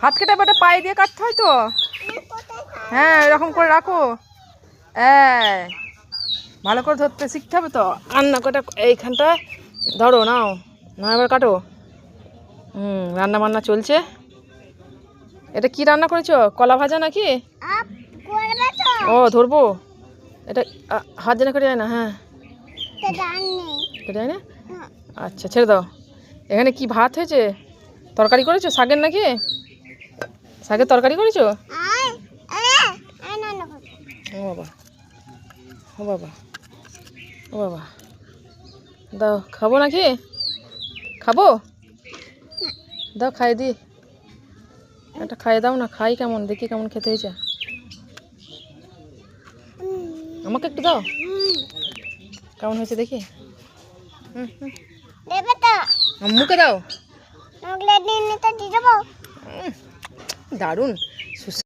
হাত কেটে বেটা পায়ে দিয়ে কাটতে হয় তো। হ্যাঁ এরকম করে রাখো। ভালো করে ধরতে শিখতে হবে তো। রান্না কটা এইখানটা ধরো নাও, না এবার কাটো। রান্না বান্না চলছে। এটা কি রান্না করেছো? কলা ভাজা নাকি? ও ধরবো এটা, হাত যেন কেটে যায় না। হ্যাঁ কেটে যায় না। আচ্ছা ছেড়ে দাও। এখানে কি ভাত হয়েছে? তরকারি করেছো শাকের নাকি? শাকের তরকারি করেছো? ও বাবা, ও বাবা, ও বাবা, দাও খাবো নাকি? খাবো, দাও খাই দি। একটা খাইয়ে দাও না, খাই কেমন দেখি, কেমন খেতে হয়েছে। আমাকে একটু দাও, কেমন হয়েছে দেখি। মুখে দাও। দারুণ।